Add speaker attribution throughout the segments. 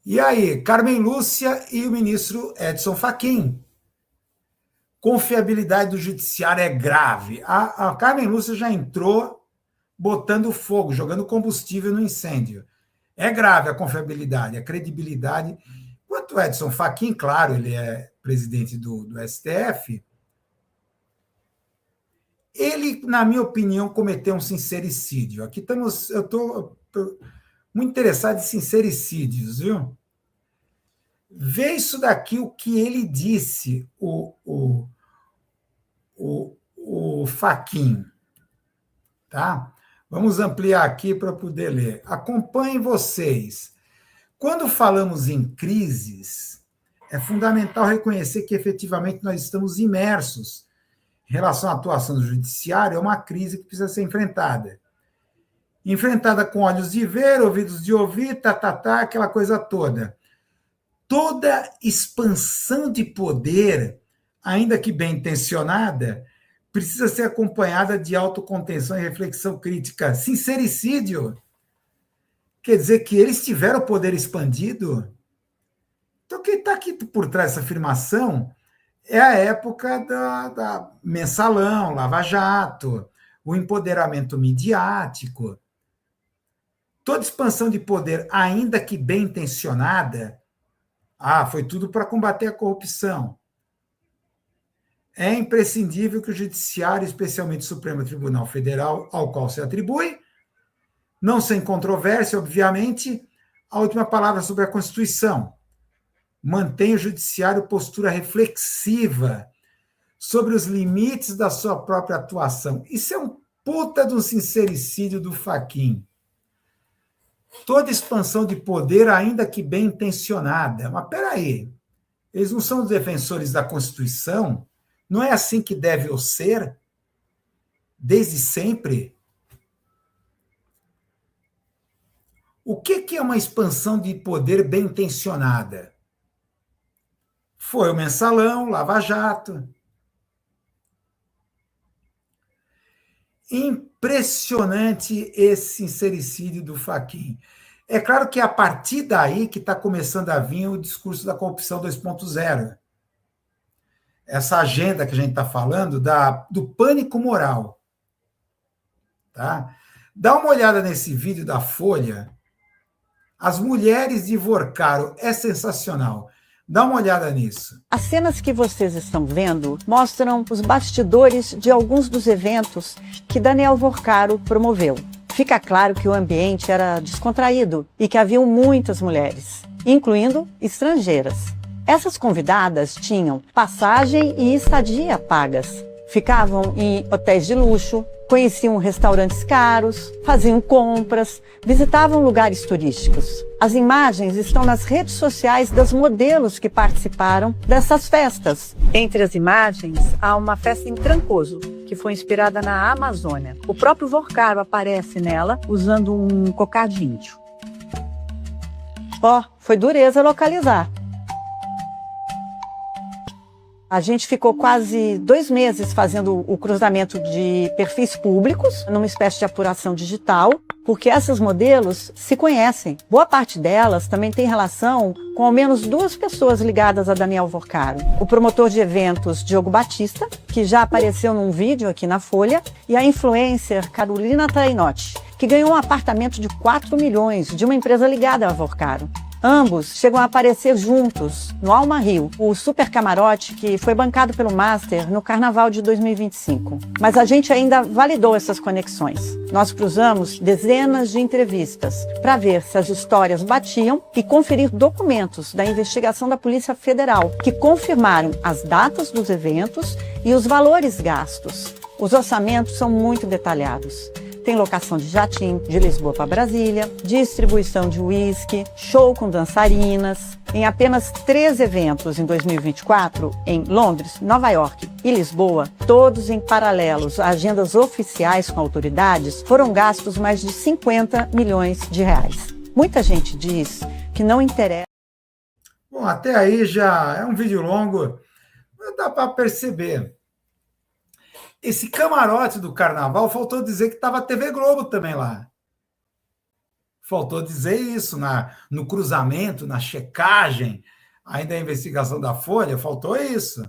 Speaker 1: E aí, Carmen Lúcia e o ministro Edson Fachin. Confiabilidade do judiciário é grave. A Carmen Lúcia já entrou botando fogo, jogando combustível no incêndio. É grave a confiabilidade, a credibilidade. Quanto Edson Fachin, claro, ele é presidente do STF, ele, na minha opinião, cometeu um sincericídio. Aqui estamos, eu estou muito interessado em sincericídios, viu? Vê isso daqui, o que ele disse, o Fachin, tá? Vamos ampliar aqui para poder ler. Acompanhem vocês. Quando falamos em crises, é fundamental reconhecer que efetivamente nós estamos imersos em relação à atuação do judiciário, é uma crise que precisa ser enfrentada. Enfrentada com olhos de ver, ouvidos de ouvir, aquela coisa toda. Toda expansão de poder, ainda que bem intencionada, precisa ser acompanhada de autocontenção e reflexão crítica. Sincericídio quer dizer que eles tiveram o poder expandido? Então, quem está aqui por trás dessa afirmação é a época da mensalão, Lava Jato, o empoderamento midiático. Toda expansão de poder, ainda que bem intencionada, foi tudo para combater a corrupção. É imprescindível que o Judiciário, especialmente o Supremo Tribunal Federal, ao qual se atribui, não sem controvérsia, obviamente, a última palavra sobre a Constituição. Mantenha o Judiciário postura reflexiva sobre os limites da sua própria atuação. Isso é um puta de um sincericídio do Fachin. Toda expansão de poder, ainda que bem intencionada. Mas peraí, eles não são os defensores da Constituição? Não é assim que deve ser? Desde sempre? O que é uma expansão de poder bem intencionada? Foi o mensalão, Lava Jato. Impressionante esse sincericídio do Fachin. É claro que é a partir daí que está começando a vir o discurso da corrupção 2.0. Essa agenda que a gente está falando do pânico moral. Tá? Dá uma olhada nesse vídeo da Folha. As mulheres divorcaram. É sensacional. Dá uma olhada nisso.
Speaker 2: As cenas que vocês estão vendo mostram os bastidores de alguns dos eventos que Daniel Vorcaro promoveu. Fica claro que o ambiente era descontraído e que haviam muitas mulheres, incluindo estrangeiras. Essas convidadas tinham passagem e estadia pagas. Ficavam em hotéis de luxo, conheciam restaurantes caros, faziam compras, visitavam lugares turísticos. As imagens estão nas redes sociais das modelos que participaram dessas festas. Entre as imagens, há uma festa em Trancoso, que foi inspirada na Amazônia. O próprio Vorcaro aparece nela usando um cocar de índio. Foi dureza localizar. A gente ficou quase 2 meses fazendo o cruzamento de perfis públicos, numa espécie de apuração digital, porque essas modelos se conhecem. Boa parte delas também tem relação com ao menos 2 pessoas ligadas a Daniel Vorcaro. O promotor de eventos, Diogo Batista, que já apareceu num vídeo aqui na Folha, e a influencer Carolina Trainotti, que ganhou um apartamento de 4 milhões de uma empresa ligada a Vorcaro. Ambos chegam a aparecer juntos no Alma Rio, o super camarote que foi bancado pelo Master no Carnaval de 2025. Mas a gente ainda validou essas conexões. Nós cruzamos dezenas de entrevistas para ver se as histórias batiam e conferir documentos da investigação da Polícia Federal que confirmaram as datas dos eventos e os valores gastos. Os orçamentos são muito detalhados. Tem locação de jatinho de Lisboa para Brasília, distribuição de uísque, show com dançarinas. Em apenas 3 eventos em 2024, em Londres, Nova York e Lisboa, todos em paralelos a agendas oficiais com autoridades, foram gastos mais de 50 milhões de reais. Muita gente diz que não interessa.
Speaker 1: Bom, até aí já é um vídeo longo, mas dá para perceber. Esse camarote do Carnaval, faltou dizer que estava a TV Globo também lá. Faltou dizer isso no cruzamento, na checagem, ainda a investigação da Folha, faltou isso.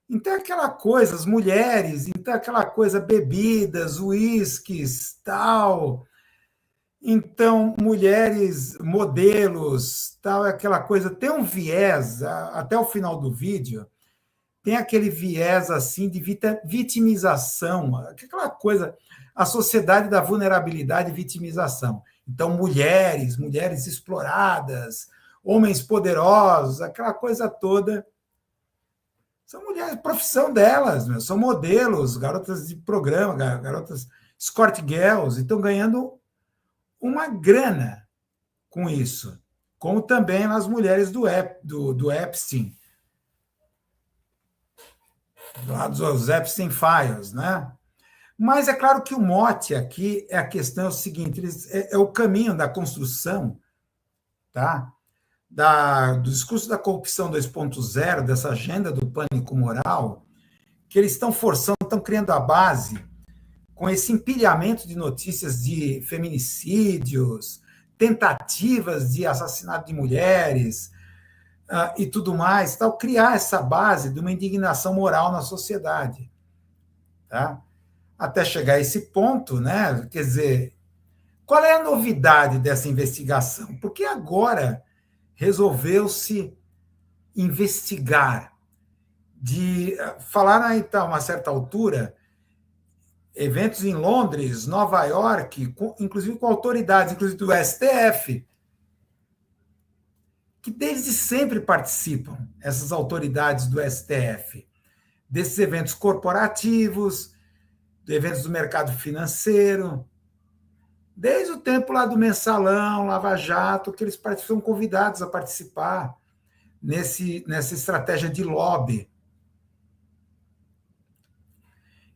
Speaker 1: Então, aquela coisa, as mulheres, então, aquela coisa, bebidas, uísques, tal. Então, mulheres, modelos, tal, aquela coisa. Tem um viés, até o final do vídeo, tem aquele viés assim de vitimização, aquela coisa, a sociedade da vulnerabilidade e vitimização. Então, mulheres exploradas, homens poderosos, aquela coisa toda. São mulheres, profissão delas, são modelos, garotas de programa, garotas escort girls, e estão ganhando uma grana com isso, como também as mulheres do Epstein, lá dos Epstein Files, né? Mas é claro que o mote aqui é a questão é o seguinte, é o caminho da construção, tá? Do discurso da corrupção 2.0, dessa agenda do pânico moral, que eles estão forçando, estão criando a base com esse empilhamento de notícias de feminicídios, tentativas de assassinato de mulheres e tudo mais, tal, criar essa base de uma indignação moral na sociedade, tá? Até chegar a esse ponto, né? Quer dizer, qual é a novidade dessa investigação? Porque agora resolveu-se investigar, de falar, então, a uma certa altura, eventos em Londres, Nova York, inclusive com autoridades, inclusive do STF, que desde sempre participam, essas autoridades do STF, desses eventos corporativos, eventos do mercado financeiro, desde o tempo lá do Mensalão, Lava Jato, que eles são convidados a participar nessa estratégia de lobby.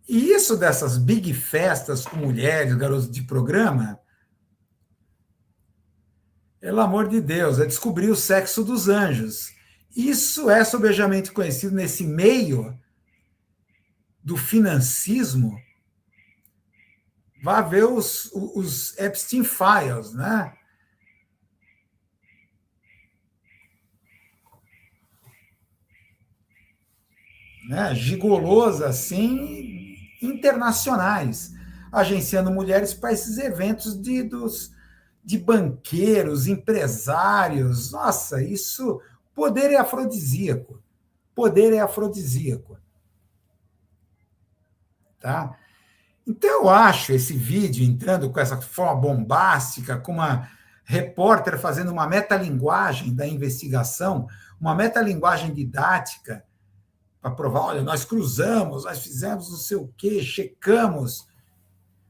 Speaker 1: E isso dessas big festas com mulheres, garotos de programa, pelo amor de Deus, é descobrir o sexo dos anjos. Isso é sobejamente conhecido nesse meio do financismo. Vá ver os Epstein Files, né? Gigolôs, assim, internacionais, agenciando mulheres para esses eventos de banqueiros, empresários. Nossa, isso, poder é afrodisíaco. Poder é afrodisíaco. Tá? Então, eu acho esse vídeo entrando com essa forma bombástica, com uma repórter fazendo uma metalinguagem da investigação, uma metalinguagem didática, para provar, olha, nós cruzamos, nós fizemos não sei o quê, checamos.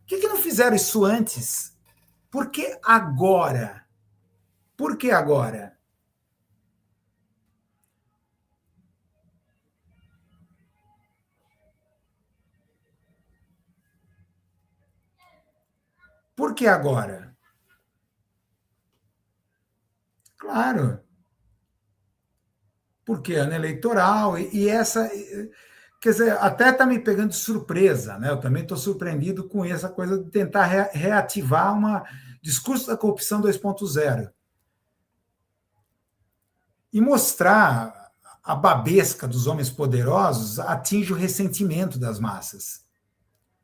Speaker 1: Por que não fizeram isso antes? Por que agora? Por que agora? Por que agora? Claro, porque ano eleitoral e essa. Quer dizer, até está me pegando de surpresa, né? Eu também estou surpreendido com essa coisa de tentar reativar um discurso da corrupção 2.0 e mostrar a babesca dos homens poderosos atinge o ressentimento das massas.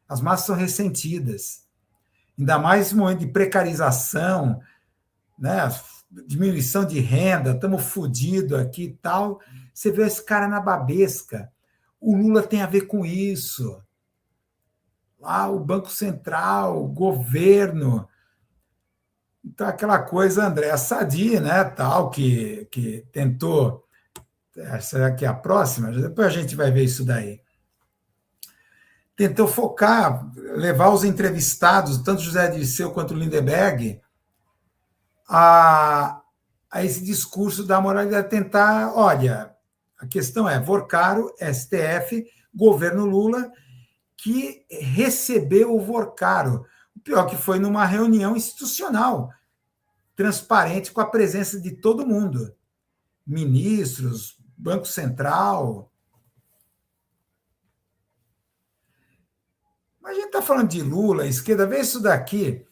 Speaker 1: As massas são ressentidas, ainda mais nesse momento de precarização, né? Diminuição de renda, estamos fodidos aqui e tal. Você vê esse cara na babesca. O Lula tem a ver com isso. Lá o Banco Central, o governo. Então, aquela coisa, André Sadi, né, tal, que tentou. Será que é a próxima? Depois a gente vai ver isso daí. Tentou focar, levar os entrevistados, tanto José Dirceu quanto Lindeberg, a esse discurso da moralidade, tentar, olha, a questão é Vorcaro, STF, governo Lula, que recebeu o Vorcaro. O pior que foi numa reunião institucional, transparente, com a presença de todo mundo. Ministros, Banco Central. Mas a gente está falando de Lula, esquerda, vê isso daqui.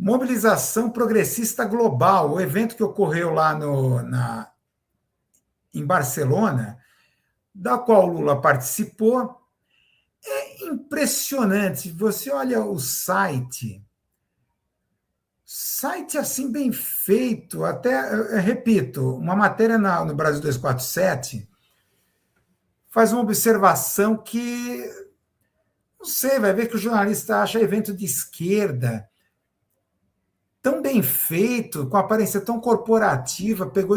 Speaker 1: Mobilização Progressista Global, o evento que ocorreu lá em Barcelona, da qual Lula participou. É impressionante. Você olha o site assim bem feito, até, repito, uma matéria no Brasil 247 faz uma observação que, não sei, vai ver que o jornalista acha evento de esquerda tão bem feito, com aparência tão corporativa, pegou